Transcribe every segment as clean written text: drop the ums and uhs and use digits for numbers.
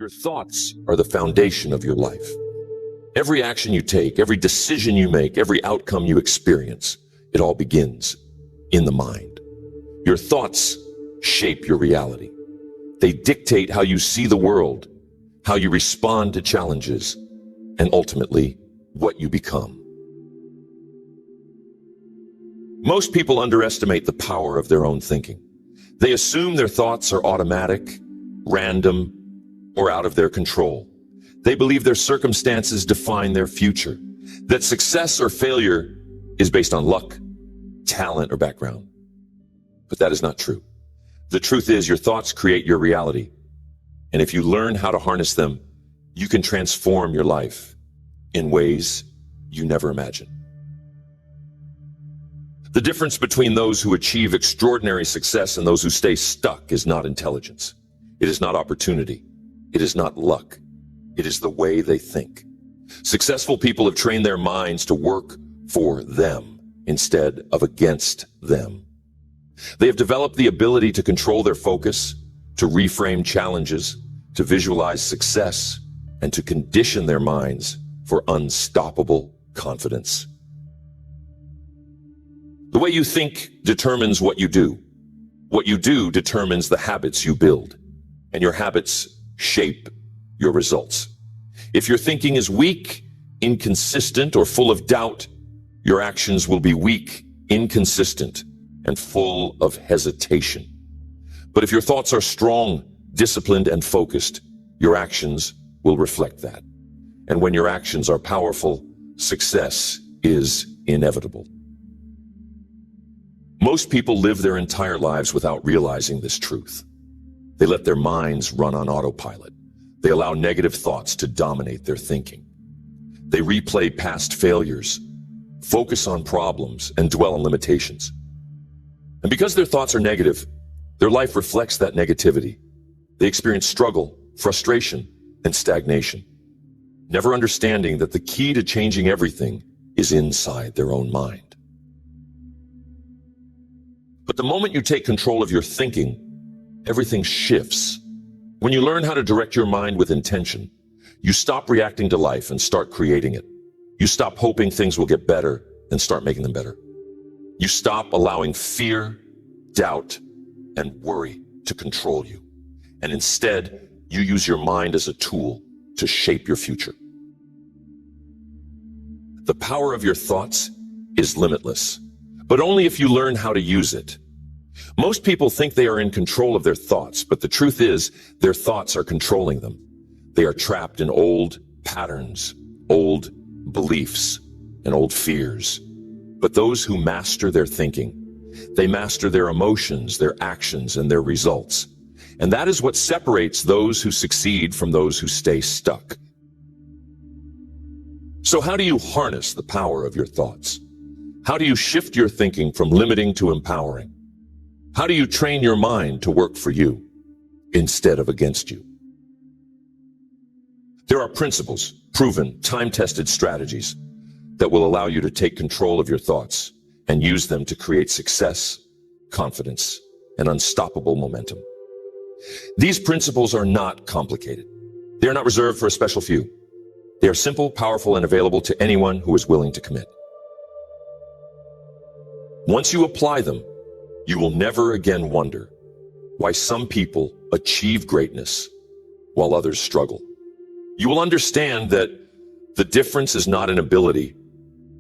Your thoughts are the foundation of your life. Every action you take, every decision you make, every outcome you experience, it all begins in the mind. Your thoughts shape your reality. They dictate how you see the world, how you respond to challenges, and ultimately, what you become. Most people underestimate the power of their own thinking. They assume their thoughts are automatic, random, or out of their control. They believe their circumstances define their future, that success or failure is based on luck, talent, or background. But that is not true. The truth is, your thoughts create your reality. And if you learn how to harness them, you can transform your life in ways you never imagined. The difference between those who achieve extraordinary success and those who stay stuck is not intelligence. It is not opportunity. It is not luck. It is the way they think. Successful people have trained their minds to work for them instead of against them. They have developed the ability to control their focus, to reframe challenges, to visualize success, and to condition their minds for unstoppable confidence. The way you think determines what you do. What you do determines the habits you build, and your habits shape your results. If your thinking is weak, inconsistent, or full of doubt, your actions will be weak, inconsistent, and full of hesitation. But if your thoughts are strong, disciplined, and focused, your actions will reflect that. And when your actions are powerful, success is inevitable. Most people live their entire lives without realizing this truth. They let their minds run on autopilot. They allow negative thoughts to dominate their thinking. They replay past failures, focus on problems, and dwell on limitations. And because their thoughts are negative, their life reflects that negativity. They experience struggle, frustration, and stagnation, never understanding that the key to changing everything is inside their own mind. But the moment you take control of your thinking, everything shifts. When you learn how to direct your mind with intention, you stop reacting to life and start creating it. You stop hoping things will get better and start making them better. You stop allowing fear, doubt, and worry to control you. And instead, you use your mind as a tool to shape your future. The power of your thoughts is limitless, but only if you learn how to use it. Most people think they are in control of their thoughts, but the truth is, their thoughts are controlling them. They are trapped in old patterns, old beliefs, and old fears. But those who master their thinking, they master their emotions, their actions, and their results. And that is what separates those who succeed from those who stay stuck. So how do you harness the power of your thoughts? How do you shift your thinking from limiting to empowering? How do you train your mind to work for you instead of against you? There are principles, proven, time-tested strategies that will allow you to take control of your thoughts and use them to create success, confidence, and unstoppable momentum. These principles are not complicated. They are not reserved for a special few. They are simple, powerful, and available to anyone who is willing to commit. Once you apply them, you will never again wonder why some people achieve greatness while others struggle. You will understand that the difference is not in ability,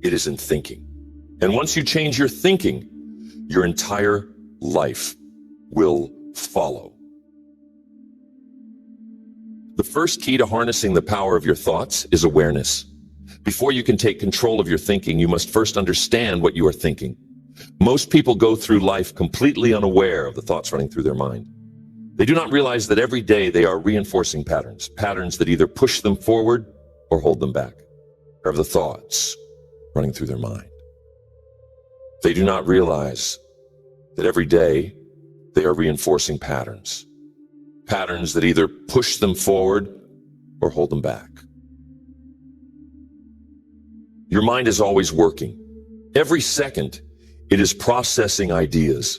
it is in thinking. And once you change your thinking, your entire life will follow. The first key to harnessing the power of your thoughts is awareness. Before you can take control of your thinking, you must first understand what you are thinking. Most people go through life completely unaware of the thoughts running through their mind. They do not realize that every day they are reinforcing patterns that either push them forward or hold them back, of the thoughts running through their mind. They do not realize that every day they are reinforcing patterns that either push them forward or hold them back. Your mind is always working. Every second, it is processing ideas,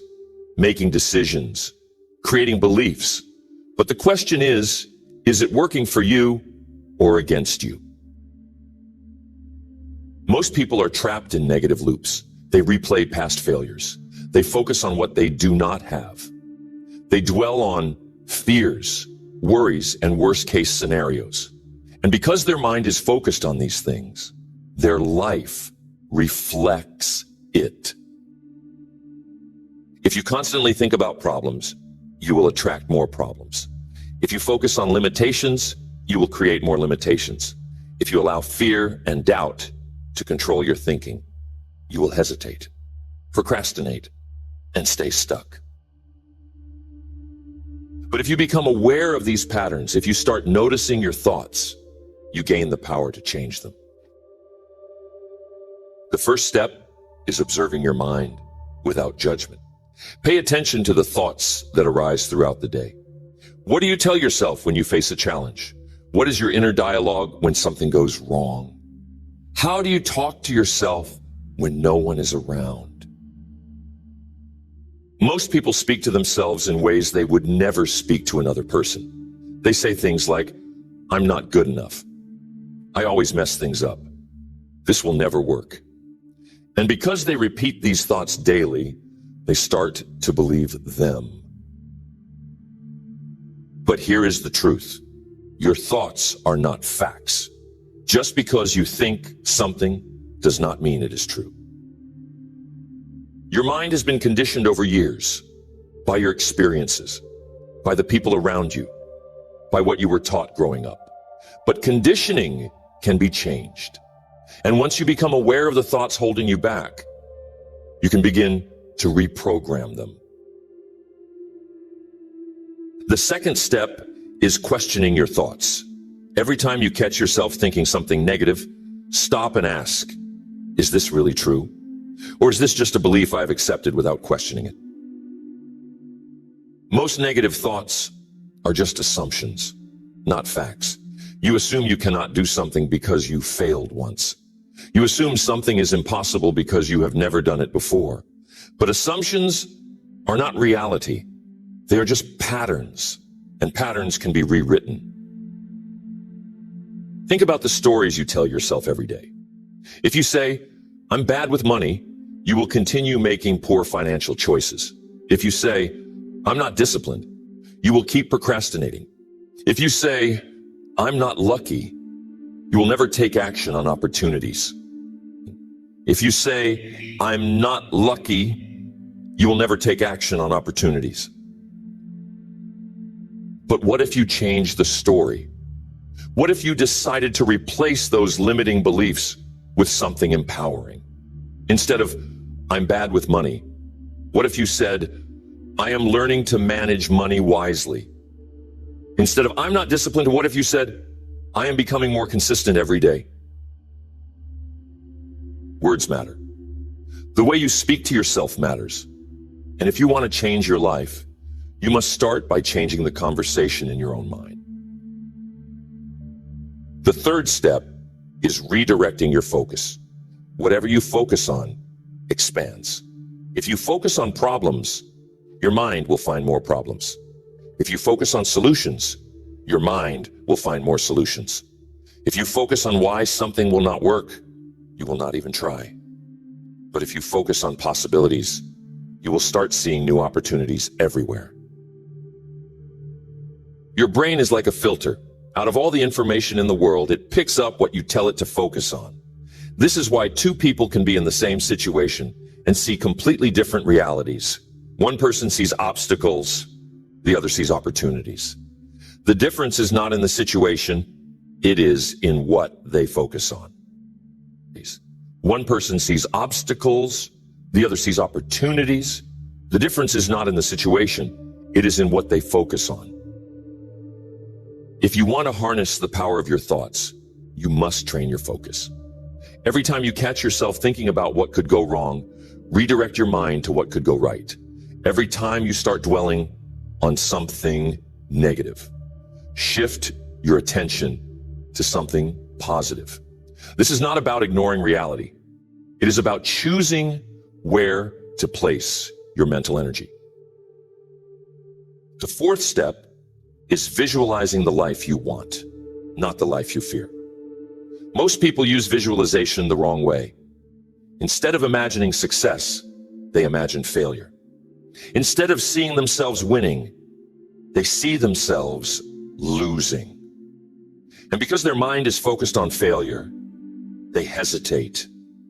making decisions, creating beliefs. But the question is Is it working for you or against you? Most people are trapped in negative loops. They replay past failures. They focus on what they do not have. They dwell on fears, worries, and worst-case scenarios. And because their mind is focused on these things, their life reflects it. If you constantly think about problems, you will attract more problems. If you focus on limitations, you will create more limitations. If you allow fear and doubt to control your thinking, you will hesitate, procrastinate, and stay stuck. But if you become aware of these patterns, if you start noticing your thoughts, you gain the power to change them. The first step is observing your mind without judgment. Pay attention to the thoughts that arise throughout the day. What do you tell yourself when you face a challenge? What is your inner dialogue when something goes wrong? How do you talk to yourself when no one is around? Most people speak to themselves in ways they would never speak to another person. They say things like, "I'm not good enough. I always mess things up. This will never work." And because they repeat these thoughts daily, they start to believe them. But here is the truth. Your thoughts are not facts. Just because you think something does not mean it is true. Your mind has been conditioned over years by your experiences, by the people around you, by what you were taught growing up. But conditioning can be changed. And once you become aware of the thoughts holding you back, you can begin to reprogram them. The second step is questioning your thoughts. Every time you catch yourself thinking something negative, stop and ask, is this really true? Or is this just a belief I've accepted without questioning it? Most negative thoughts are just assumptions, not facts. You assume you cannot do something because you failed once. You assume something is impossible because you have never done it before. But assumptions are not reality. They are just patterns, and patterns can be rewritten. Think about the stories you tell yourself every day. If you say, "I'm bad with money," you will continue making poor financial choices. If you say, "I'm not disciplined," you will keep procrastinating. If you say, "I'm not lucky," you will never take action on opportunities. If you say, "I'm not lucky," you will never take action on opportunities. But what if you change the story? What if you decided to replace those limiting beliefs with something empowering? Instead of, "I'm bad with money," what if you said, "I am learning to manage money wisely"? Instead of, "I'm not disciplined," what if you said, "I am becoming more consistent every day"? Words matter. The way you speak to yourself matters. And if you want to change your life, you must start by changing the conversation in your own mind. The third step is redirecting your focus. Whatever you focus on expands. If you focus on problems, your mind will find more problems. If you focus on solutions, your mind will find more solutions. If you focus on why something will not work, you will not even try. But if you focus on possibilities, you will start seeing new opportunities everywhere. Your brain is like a filter. Out of all the information in the world, it picks up what you tell it to focus on. This is why two people can be in the same situation and see completely different realities. One person sees obstacles, the other sees opportunities. The difference is not in the situation, it is in what they focus on. One person sees obstacles, the other sees opportunities. The difference is not in the situation, it is in what they focus on. If you want to harness the power of your thoughts, you must train your focus. Every time you catch yourself thinking about what could go wrong, redirect your mind to what could go right. Every time you start dwelling on something negative, shift your attention to something positive. This is not about ignoring reality. It is about choosing where to place your mental energy. The fourth step is visualizing the life you want, not the life you fear. Most people use visualization the wrong way. Instead of imagining success, they imagine failure. Instead of seeing themselves winning, they see themselves losing. And because their mind is focused on failure, they hesitate,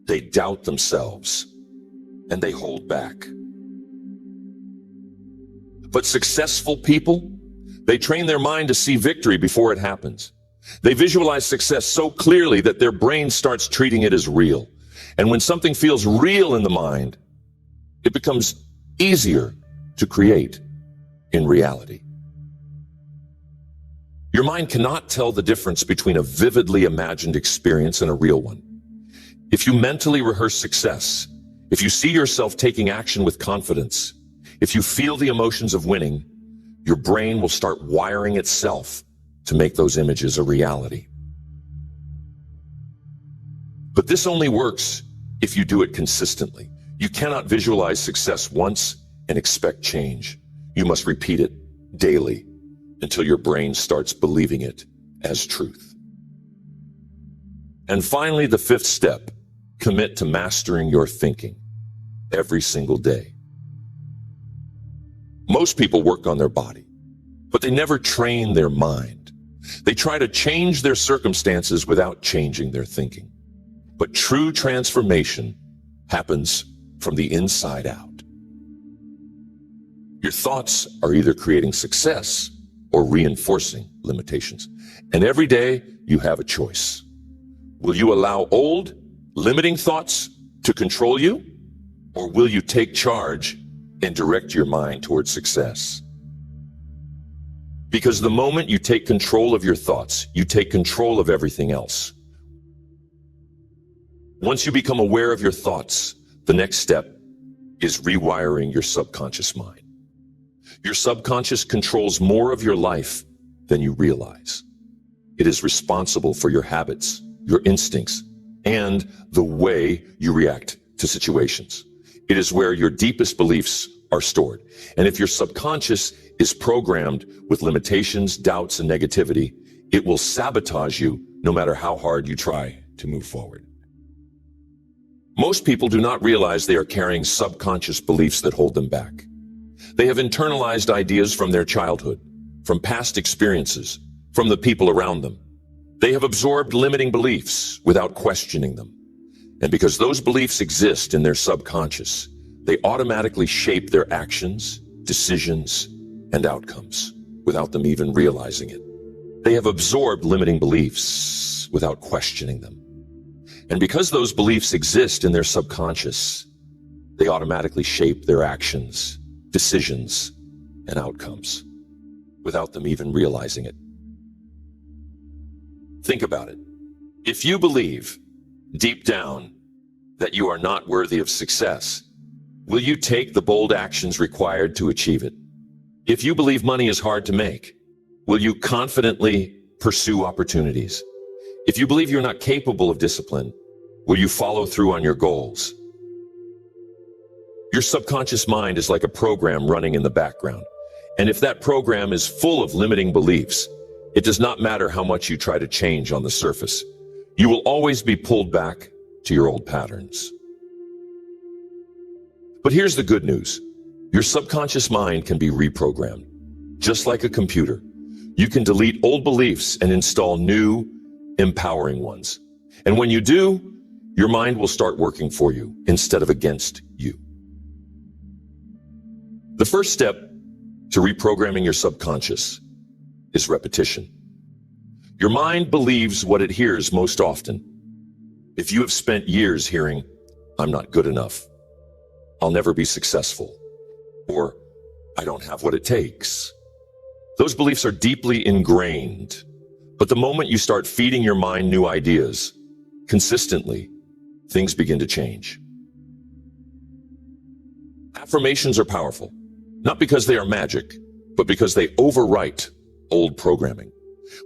they doubt themselves, and they hold back. But successful people, they train their mind to see victory before it happens. They visualize success so clearly that their brain starts treating it as real. And when something feels real in the mind, it becomes easier to create in reality. Your mind cannot tell the difference between a vividly imagined experience and a real one. If you mentally rehearse success, if you see yourself taking action with confidence, if you feel the emotions of winning, your brain will start wiring itself to make those images a reality. But this only works if you do it consistently. You cannot visualize success once and expect change. You must repeat it daily until your brain starts believing it as truth. And finally, the fifth step, commit to mastering your thinking every single day. Most people work on their body, but they never train their mind. They try to change their circumstances without changing their thinking. But true transformation happens from the inside out. Your thoughts are either creating success or reinforcing limitations. And every day you have a choice. Will you allow old, limiting thoughts to control you? Or will you take charge and direct your mind towards success? Because the moment you take control of your thoughts, you take control of everything else. Once you become aware of your thoughts, the next step is rewiring your subconscious mind. Your subconscious controls more of your life than you realize. It is responsible for your habits, your instincts, and the way you react to situations. It is where your deepest beliefs are stored. And if your subconscious is programmed with limitations, doubts, and negativity, it will sabotage you no matter how hard you try to move forward. Most people do not realize they are carrying subconscious beliefs that hold them back. They have internalized ideas from their childhood, from past experiences, from the people around them. They have absorbed limiting beliefs without questioning them. And because those beliefs exist in their subconscious, they automatically shape their actions, decisions, and outcomes without them even realizing it. They have absorbed limiting beliefs without questioning them. And because those beliefs exist in their subconscious, they automatically shape their actions, decisions, and outcomes without them even realizing it. Think about it. If you believe deep down that you are not worthy of success, will you take the bold actions required to achieve it? If you believe money is hard to make, will you confidently pursue opportunities? If you believe you're not capable of discipline, will you follow through on your goals? Your subconscious mind is like a program running in the background. And if that program is full of limiting beliefs, it does not matter how much you try to change on the surface. You will always be pulled back to your old patterns. But here's the good news. Your subconscious mind can be reprogrammed. Just like a computer, you can delete old beliefs and install new, empowering ones. And when you do, your mind will start working for you instead of against you. The first step to reprogramming your subconscious is repetition. Your mind believes what it hears most often. If you have spent years hearing, "I'm not good enough," "I'll never be successful," or "I don't have what it takes," those beliefs are deeply ingrained. But the moment you start feeding your mind new ideas, consistently, things begin to change. Affirmations are powerful, not because they are magic, but because they overwrite old programming.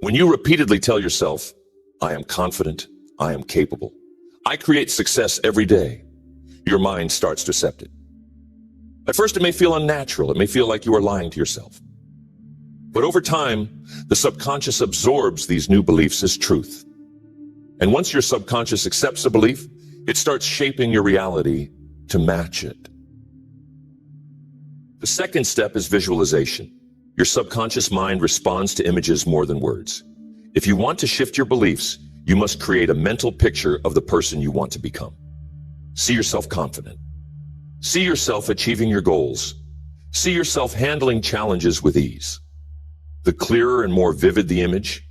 When you repeatedly tell yourself, "I am confident, I am capable, I create success every day," your mind starts to accept it. At first, it may feel unnatural. It may feel like you are lying to yourself. But over time, the subconscious absorbs these new beliefs as truth. And once your subconscious accepts a belief, it starts shaping your reality to match it. The second step is visualization. Your subconscious mind responds to images more than words. If you want to shift your beliefs, you must create a mental picture of the person you want to become. See yourself confident. See yourself achieving your goals. See yourself handling challenges with ease. The clearer and more vivid the image,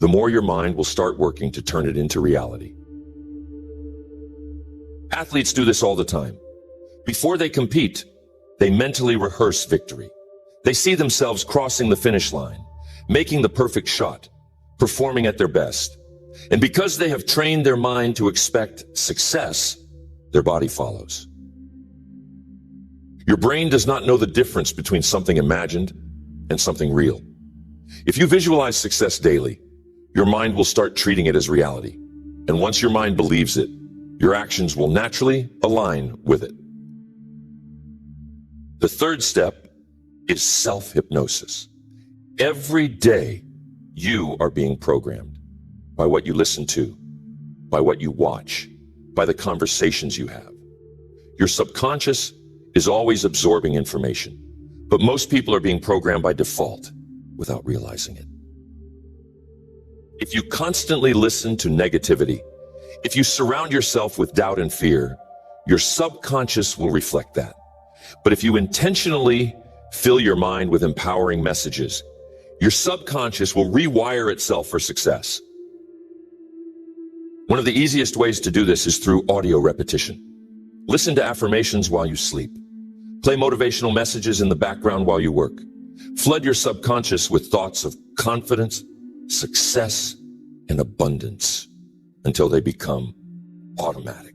the more your mind will start working to turn it into reality. Athletes do this all the time. Before they compete, they mentally rehearse victory. They see themselves crossing the finish line, making the perfect shot, performing at their best. And because they have trained their mind to expect success, their body follows. Your brain does not know the difference between something imagined and something real. If you visualize success daily, your mind will start treating it as reality. And once your mind believes it, your actions will naturally align with it. The third step is self-hypnosis. Every day, you are being programmed by what you listen to, by what you watch, by the conversations you have. Your subconscious is always absorbing information, but most people are being programmed by default without realizing it. If you constantly listen to negativity, if you surround yourself with doubt and fear, your subconscious will reflect that. But if you intentionally fill your mind with empowering messages, your subconscious will rewire itself for success. One of the easiest ways to do this is through audio repetition. Listen to affirmations while you sleep. Play motivational messages in the background while you work. Flood your subconscious with thoughts of confidence, success, and abundance until they become automatic.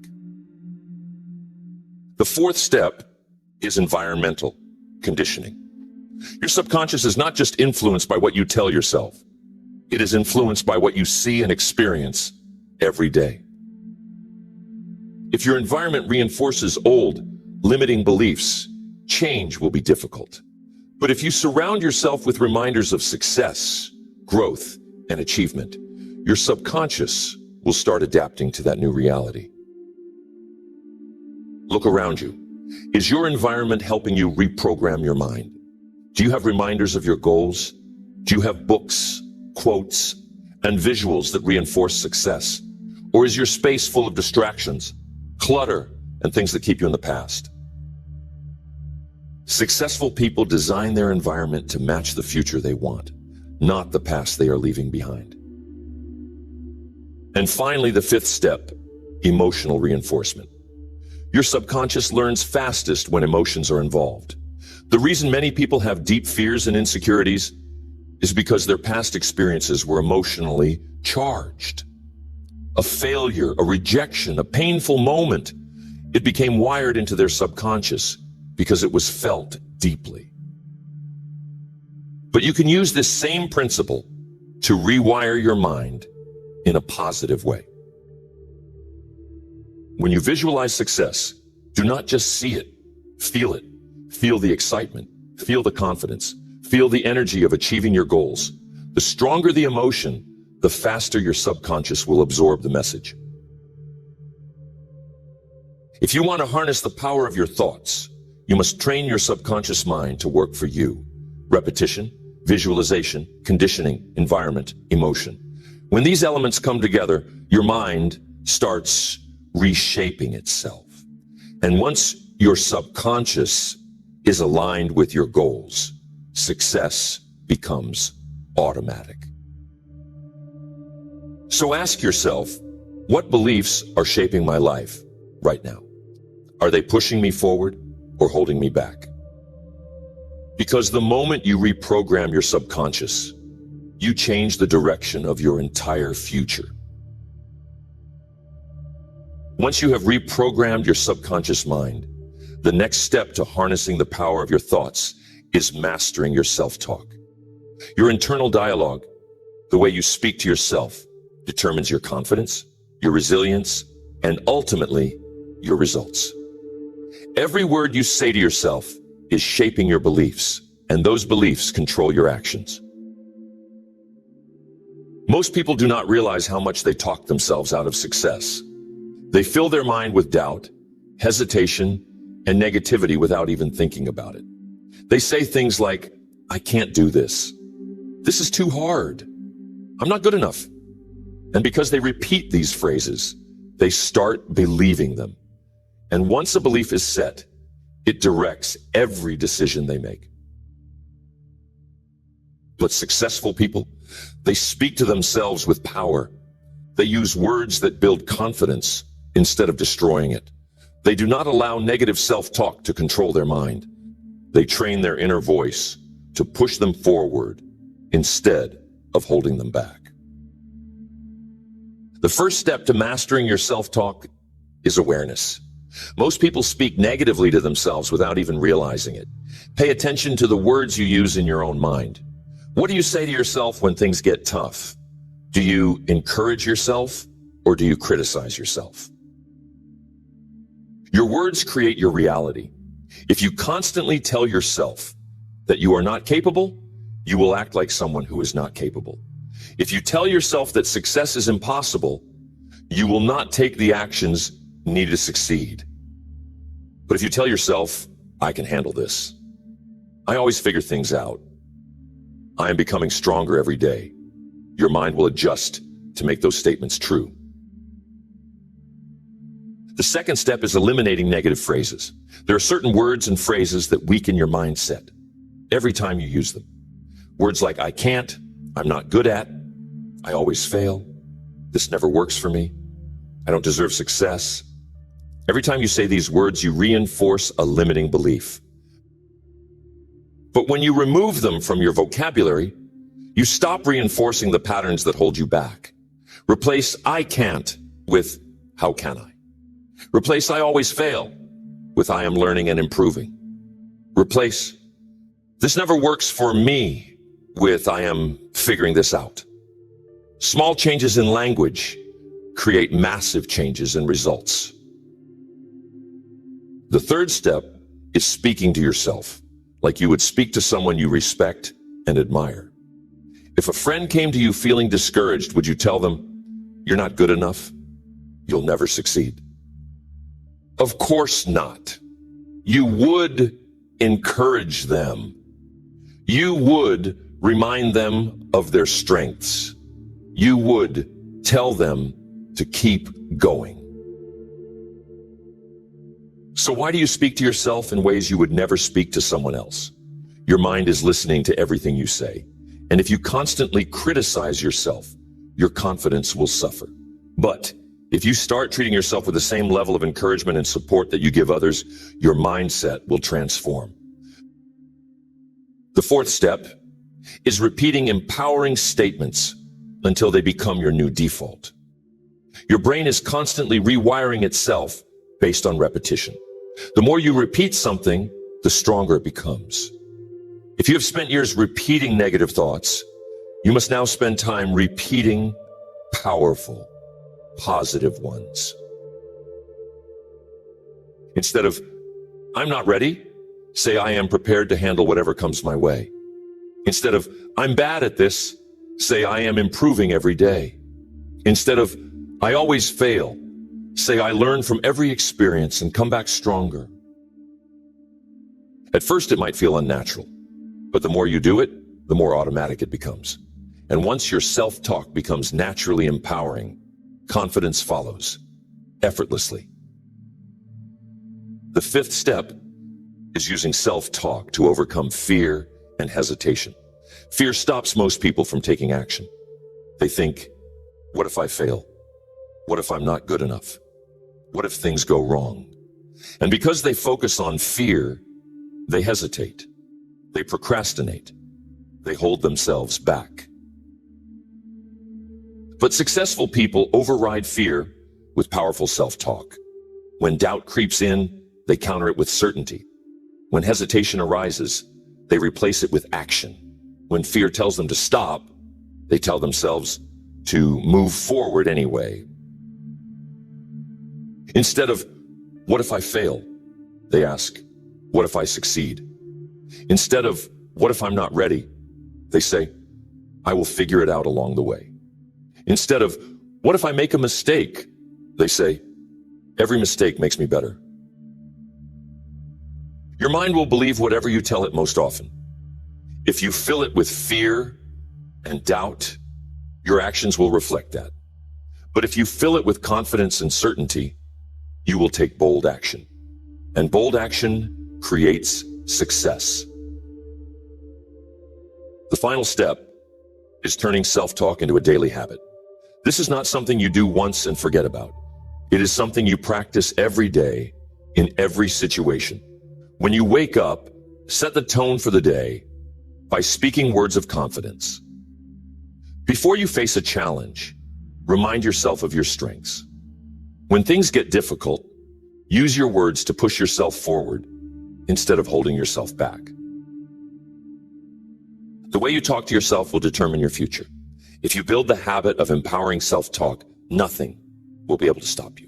The fourth step is environmental conditioning. Your subconscious is not just influenced by what you tell yourself. It is influenced by what you see and experience every day. If your environment reinforces old, limiting beliefs, change will be difficult. But if you surround yourself with reminders of success, growth, and achievement, your subconscious will start adapting to that new reality. Look around you. Is your environment helping you reprogram your mind? Do you have reminders of your goals? Do you have books, quotes, and visuals that reinforce success? Or is your space full of distractions, clutter, and things that keep you in the past? Successful people design their environment to match the future they want, not the past they are leaving behind. And finally, the fifth step, emotional reinforcement. Your subconscious learns fastest when emotions are involved. The reason many people have deep fears and insecurities is because their past experiences were emotionally charged. A failure, a rejection, a painful moment, it became wired into their subconscious because it was felt deeply. But you can use this same principle to rewire your mind in a positive way. When you visualize success, do not just see it, feel it. Feel the excitement, feel the confidence, feel the energy of achieving your goals. The stronger the emotion, the faster your subconscious will absorb the message. If you want to harness the power of your thoughts, you must train your subconscious mind to work for you. Repetition, visualization, conditioning, environment, emotion. When these elements come together, your mind starts reshaping itself. And once your subconscious is aligned with your goals, success becomes automatic. So ask yourself, what beliefs are shaping my life right now? Are they pushing me forward or holding me back? Because the moment you reprogram your subconscious, you change the direction of your entire future. Once you have reprogrammed your subconscious mind, the next step to harnessing the power of your thoughts is mastering your self-talk. Your internal dialogue, the way you speak to yourself, determines your confidence, your resilience, and ultimately, your results. Every word you say to yourself is shaping your beliefs, and those beliefs control your actions. Most people do not realize how much they talk themselves out of success. They fill their mind with doubt, hesitation, and negativity without even thinking about it. They say things like, I can't do this. This is too hard. I'm not good enough. And because they repeat these phrases, they start believing them. And once a belief is set, it directs every decision they make. But successful people, they speak to themselves with power. They use words that build confidence instead of destroying it. They do not allow negative self-talk to control their mind. They train their inner voice to push them forward instead of holding them back. The first step to mastering your self-talk is awareness. Most people speak negatively to themselves without even realizing it. Pay attention to the words you use in your own mind. What do you say to yourself when things get tough? Do you encourage yourself or do you criticize yourself? Your words create your reality. If you constantly tell yourself that you are not capable, you will act like someone who is not capable. If you tell yourself that success is impossible, you will not take the actions needed to succeed. But if you tell yourself, I can handle this, I always figure things out, I am becoming stronger every day, your mind will adjust to make those statements true. The second step is eliminating negative phrases. There are certain words and phrases that weaken your mindset every time you use them. Words like I can't, I'm not good at, I always fail, this never works for me, I don't deserve success. Every time you say these words, you reinforce a limiting belief. But when you remove them from your vocabulary, you stop reinforcing the patterns that hold you back. Replace I can't with how can I? Replace I always fail with I am learning and improving. Replace this never works for me with I am figuring this out. Small changes in language create massive changes in results. The third step is speaking to yourself like you would speak to someone you respect and admire. If a friend came to you feeling discouraged, would you tell them, you're not good enough? You'll never succeed. Of course not. You would encourage them. You would remind them of their strengths. You would tell them to keep going. So why do you speak to yourself in ways you would never speak to someone else? Your mind is listening to everything you say. And if you constantly criticize yourself, your confidence will suffer. But if you start treating yourself with the same level of encouragement and support that you give others, your mindset will transform. The fourth step is repeating empowering statements until they become your new default. Your brain is constantly rewiring itself based on repetition. The more you repeat something, the stronger it becomes. If you have spent years repeating negative thoughts, you must now spend time repeating powerful, positive ones. Instead of, I'm not ready, say I am prepared to handle whatever comes my way. Instead of, I'm bad at this, say I am improving every day. Instead of, I always fail, say I learn from every experience and come back stronger. At first it might feel unnatural, but the more you do it, the more automatic it becomes. And once your self-talk becomes naturally empowering, confidence follows, effortlessly. The fifth step is using self-talk to overcome fear and hesitation. Fear stops most people from taking action. They think, what if I fail? What if I'm not good enough? What if things go wrong? And because they focus on fear, they hesitate. They procrastinate. They hold themselves back. But successful people override fear with powerful self-talk. When doubt creeps in, they counter it with certainty. When hesitation arises, they replace it with action. When fear tells them to stop, they tell themselves to move forward anyway. Instead of, what if I fail? They ask, what if I succeed? Instead of, what if I'm not ready? They say, I will figure it out along the way. Instead of, what if I make a mistake? They say, every mistake makes me better. Your mind will believe whatever you tell it most often. If you fill it with fear and doubt, your actions will reflect that. But if you fill it with confidence and certainty, you will take bold action. And bold action creates success. The final step is turning self-talk into a daily habit. This is not something you do once and forget about. It is something you practice every day in every situation. When you wake up, set the tone for the day by speaking words of confidence. Before you face a challenge, remind yourself of your strengths. When things get difficult, use your words to push yourself forward instead of holding yourself back. The way you talk to yourself will determine your future. If you build the habit of empowering self-talk, nothing will be able to stop you.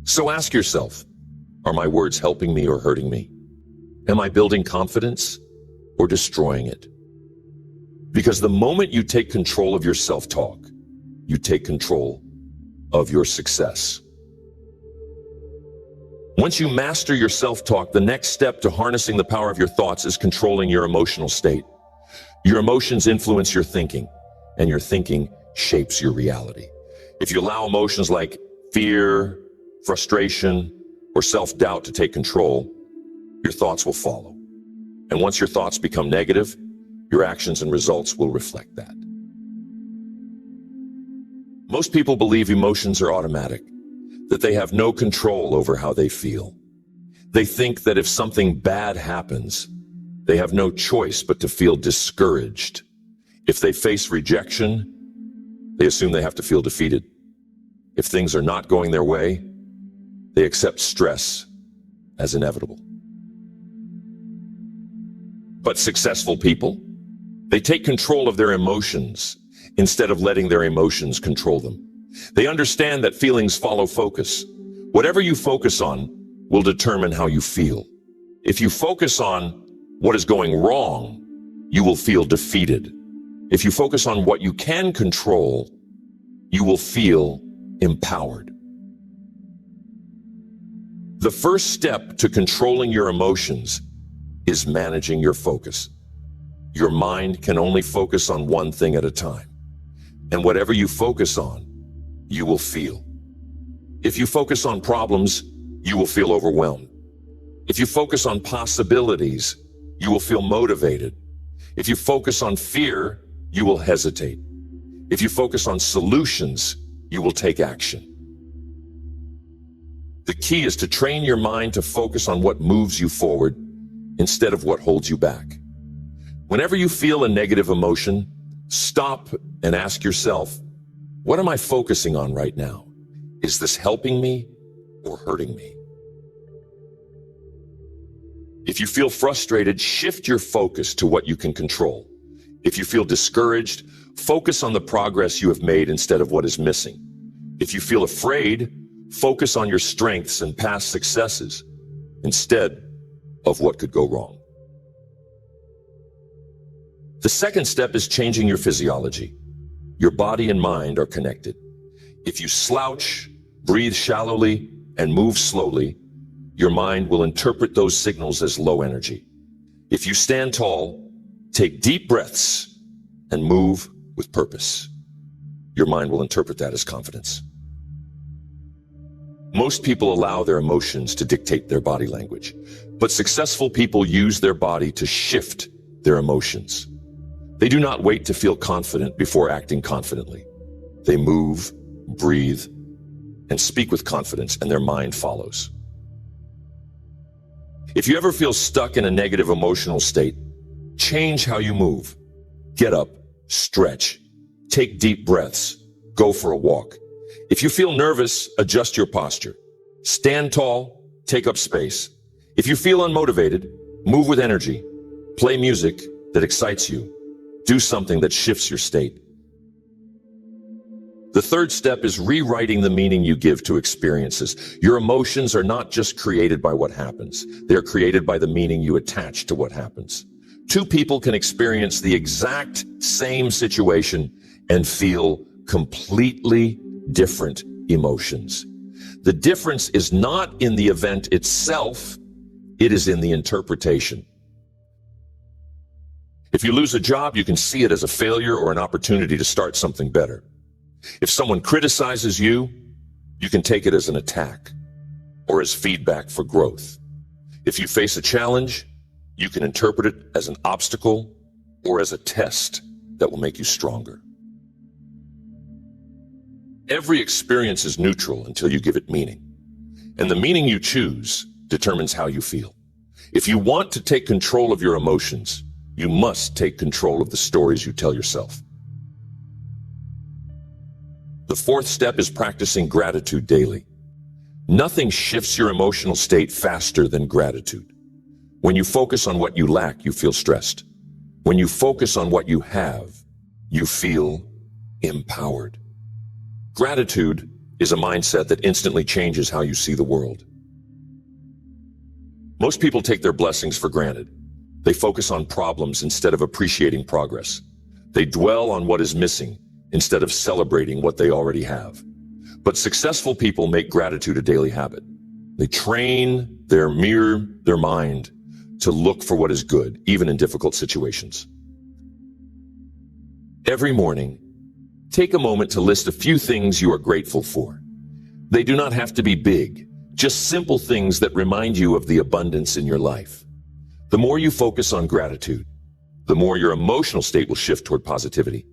So ask yourself, are my words helping me or hurting me? Am I building confidence or destroying it? Because the moment you take control of your self-talk, you take control of your success. Once you master your self-talk, the next step to harnessing the power of your thoughts is controlling your emotional state. Your emotions influence your thinking, and your thinking shapes your reality. If you allow emotions like fear, frustration, or self-doubt to take control, your thoughts will follow. And once your thoughts become negative, your actions and results will reflect that. Most people believe emotions are automatic, that they have no control over how they feel. They think that if something bad happens, they have no choice but to feel discouraged. If they face rejection, they assume they have to feel defeated. If things are not going their way, they accept stress as inevitable. But successful people, they take control of their emotions instead of letting their emotions control them. They understand that feelings follow focus. Whatever you focus on will determine how you feel. If you focus on what is going wrong, you will feel defeated. If you focus on what you can control, you will feel empowered. The first step to controlling your emotions is managing your focus. Your mind can only focus on one thing at a time. And whatever you focus on, you will feel. If you focus on problems, you will feel overwhelmed. If you focus on possibilities, you will feel motivated. If you focus on fear, you will hesitate. If you focus on solutions, you will take action. The key is to train your mind to focus on what moves you forward instead of what holds you back. Whenever you feel a negative emotion, stop and ask yourself, what am I focusing on right now? Is this helping me or hurting me? If you feel frustrated, shift your focus to what you can control. If you feel discouraged, focus on the progress you have made instead of what is missing. If you feel afraid, focus on your strengths and past successes instead of what could go wrong. The second step is changing your physiology. Your body and mind are connected. If you slouch, breathe shallowly, and move slowly, your mind will interpret those signals as low energy. If you stand tall, take deep breaths, and move with purpose, your mind will interpret that as confidence. Most people allow their emotions to dictate their body language, but successful people use their body to shift their emotions. They do not wait to feel confident before acting confidently. They move, breathe, and speak with confidence, and their mind follows. If you ever feel stuck in a negative emotional state, change how you move. Get up, stretch, take deep breaths, go for a walk. If you feel nervous, adjust your posture. Stand tall, take up space. If you feel unmotivated, move with energy. Play music that excites you. Do something that shifts your state. The third step is rewriting the meaning you give to experiences. Your emotions are not just created by what happens. They are created by the meaning you attach to what happens. Two people can experience the exact same situation and feel completely different emotions. The difference is not in the event itself, it is in the interpretation. If you lose a job, you can see it as a failure or an opportunity to start something better. If someone criticizes you, you can take it as an attack or as feedback for growth. If you face a challenge, you can interpret it as an obstacle or as a test that will make you stronger. Every experience is neutral until you give it meaning, and the meaning you choose determines how you feel. If you want to take control of your emotions, you must take control of the stories you tell yourself. The fourth step is practicing gratitude daily. Nothing shifts your emotional state faster than gratitude. When you focus on what you lack, you feel stressed. When you focus on what you have, you feel empowered. Gratitude is a mindset that instantly changes how you see the world. Most people take their blessings for granted. They focus on problems instead of appreciating progress. They dwell on what is missing instead of celebrating what they already have. But successful people make gratitude a daily habit. They train their mind to look for what is good, even in difficult situations. Every morning, take a moment to list a few things you are grateful for. They do not have to be big, just simple things that remind you of the abundance in your life. The more you focus on gratitude, the more your emotional state will shift toward positivity,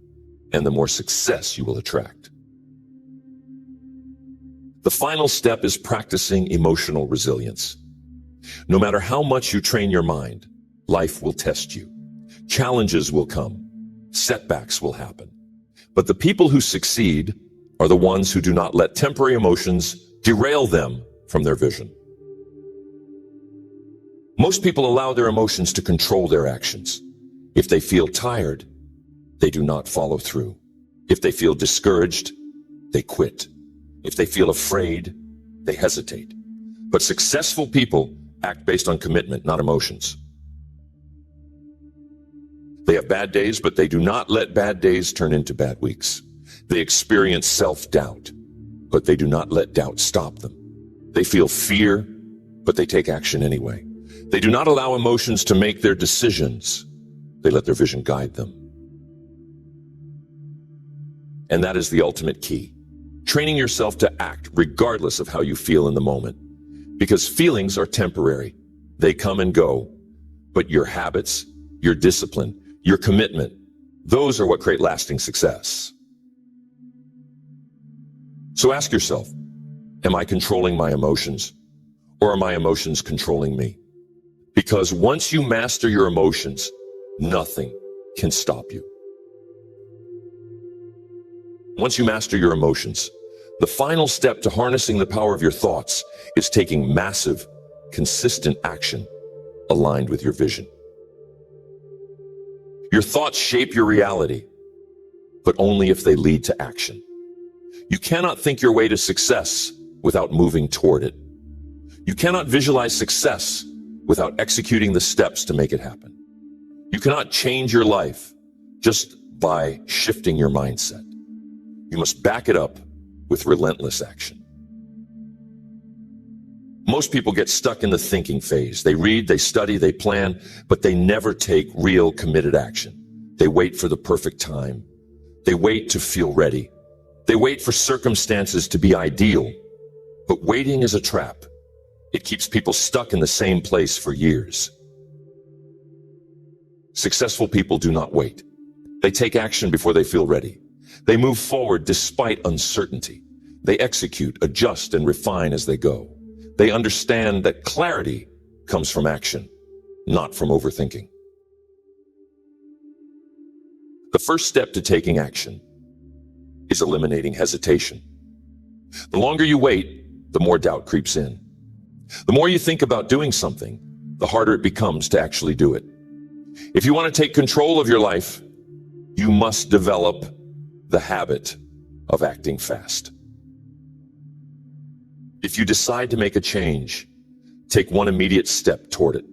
and the more success you will attract. The final step is practicing emotional resilience. No matter how much you train your mind, life will test you. Challenges will come. Setbacks will happen. But the people who succeed are the ones who do not let temporary emotions derail them from their vision. Most people allow their emotions to control their actions. If they feel tired, they do not follow through. If they feel discouraged, they quit. If they feel afraid, they hesitate. But successful people act based on commitment, not emotions. They have bad days, but they do not let bad days turn into bad weeks. They experience self-doubt, but they do not let doubt stop them. They feel fear, but they take action anyway. They do not allow emotions to make their decisions. They let their vision guide them. And that is the ultimate key. Training yourself to act regardless of how you feel in the moment. Because feelings are temporary. They come and go. But your habits, your discipline, your commitment, those are what create lasting success. So ask yourself, am I controlling my emotions? Or are my emotions controlling me? Because once you master your emotions, nothing can stop you. Once you master your emotions, the final step to harnessing the power of your thoughts is taking massive, consistent action aligned with your vision. Your thoughts shape your reality, but only if they lead to action. You cannot think your way to success without moving toward it. You cannot visualize success without executing the steps to make it happen. You cannot change your life just by shifting your mindset. You must back it up with relentless action. Most people get stuck in the thinking phase. They read, they study, they plan, but they never take real committed action. They wait for the perfect time. They wait to feel ready. They wait for circumstances to be ideal. But waiting is a trap. It keeps people stuck in the same place for years. Successful people do not wait. They take action before they feel ready. They move forward despite uncertainty. They execute, adjust, and refine as they go. They understand that clarity comes from action, not from overthinking. The first step to taking action is eliminating hesitation. The longer you wait, the more doubt creeps in. The more you think about doing something, the harder it becomes to actually do it. If you want to take control of your life, you must develop the habit of acting fast. If you decide to make a change, take one immediate step toward it.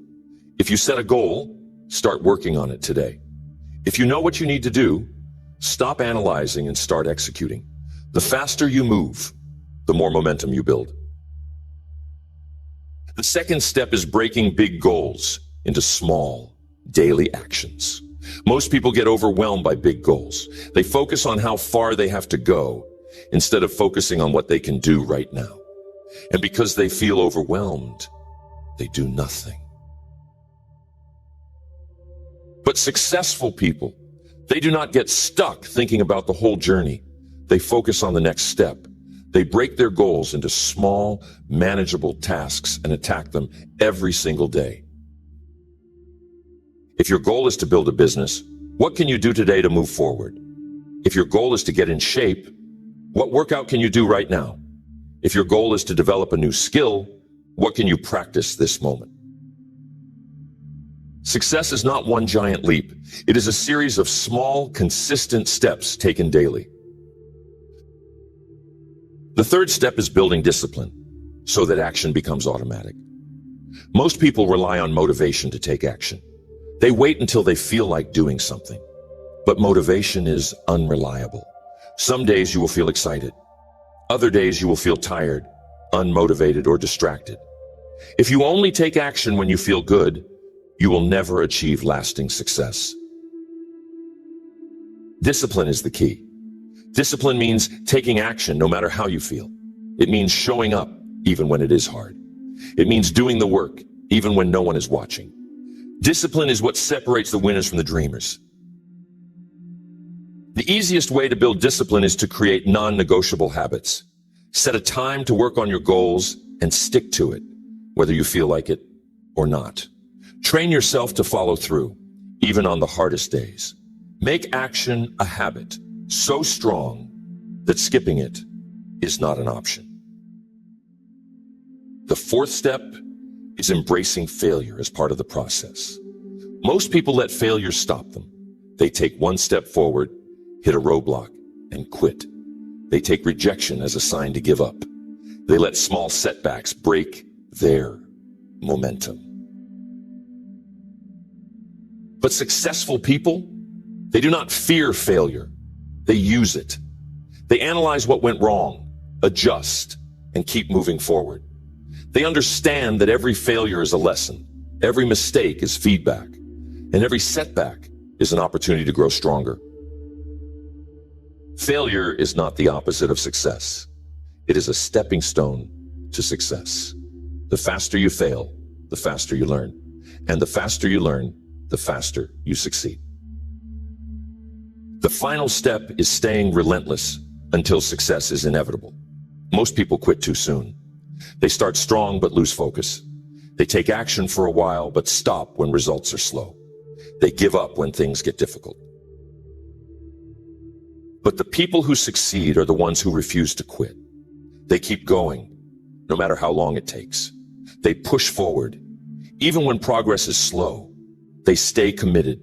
If you set a goal, Start working on it today. If you know what you need to do, stop analyzing and start executing. The faster you move, the more momentum you build. The second step is breaking big goals into small, daily actions. Most people get overwhelmed by big goals. They focus on how far they have to go instead of focusing on what they can do right now. And because they feel overwhelmed, they do nothing. But successful people, they do not get stuck thinking about the whole journey. They focus on the next step. They break their goals into small, manageable tasks and attack them every single day. If your goal is to build a business, what can you do today to move forward? If your goal is to get in shape, what workout can you do right now? If your goal is to develop a new skill, what can you practice this moment? Success is not one giant leap. It is a series of small, consistent steps taken daily. The third step is building discipline so that action becomes automatic. Most people rely on motivation to take action. They wait until they feel like doing something. But motivation is unreliable. Some days you will feel excited. Other days you will feel tired, unmotivated, or distracted. If you only take action when you feel good, you will never achieve lasting success. Discipline is the key. Discipline means taking action no matter how you feel. It means showing up even when it is hard. It means doing the work even when no one is watching. Discipline is what separates the winners from the dreamers. The easiest way to build discipline is to create non-negotiable habits. Set a time to work on your goals and stick to it, whether you feel like it or not. Train yourself to follow through, even on the hardest days. Make action a habit so strong that skipping it is not an option. The fourth step is embracing failure as part of the process. Most people let failure stop them. They take one step forward, hit a roadblock, and quit. They take rejection as a sign to give up. They let small setbacks break their momentum. But successful people, they do not fear failure. They use it. They analyze what went wrong, adjust, and keep moving forward. They understand that every failure is a lesson, every mistake is feedback, and every setback is an opportunity to grow stronger. Failure is not the opposite of success. It is a stepping stone to success. The faster you fail, the faster you learn. And the faster you learn, the faster you succeed. The final step is staying relentless until success is inevitable. Most people quit too soon. They start strong but lose focus. They take action for a while but stop when results are slow. They give up when things get difficult. But the people who succeed are the ones who refuse to quit. They keep going, no matter how long it takes. They push forward, even when progress is slow. They stay committed,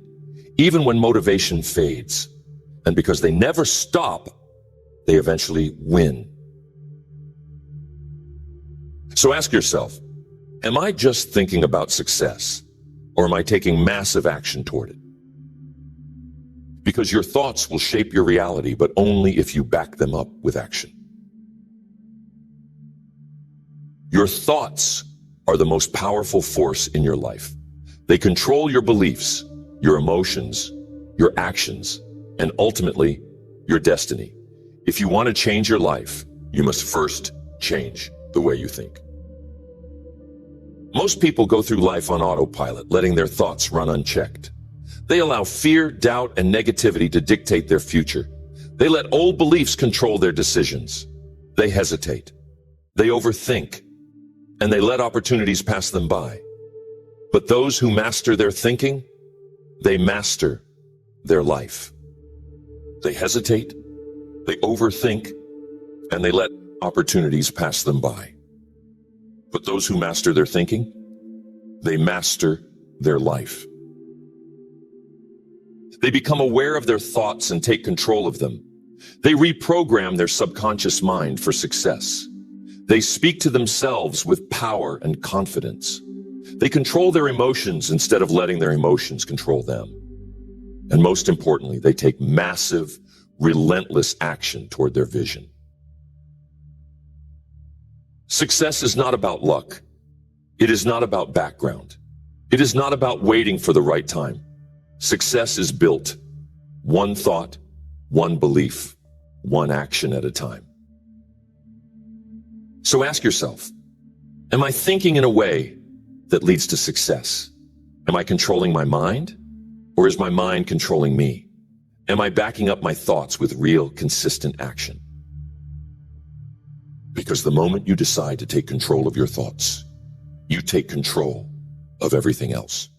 even when motivation fades. And because they never stop, they eventually win. So ask yourself, am I just thinking about success, or am I taking massive action toward it? Because your thoughts will shape your reality, but only if you back them up with action. Your thoughts are the most powerful force in your life. They control your beliefs, your emotions, your actions, and ultimately, your destiny. If you want to change your life, you must first change the way you think. Most people go through life on autopilot, letting their thoughts run unchecked. They allow fear, doubt, and negativity to dictate their future. They let old beliefs control their decisions. They hesitate. They overthink. And they let opportunities pass them by. But those who master their thinking, they master their life. They hesitate, they overthink, and they let opportunities pass them by. But those who master their thinking, they master their life. They become aware of their thoughts and take control of them. They reprogram their subconscious mind for success. They speak to themselves with power and confidence. They control their emotions instead of letting their emotions control them. And most importantly, they take massive, relentless action toward their vision. Success is not about luck. It is not about background. It is not about waiting for the right time. Success is built one thought, one belief, one action at a time. So ask yourself, am I thinking in a way that leads to success? Am I controlling my mind, or is my mind controlling me? Am I backing up my thoughts with real, consistent action? Because the moment you decide to take control of your thoughts, you take control of everything else.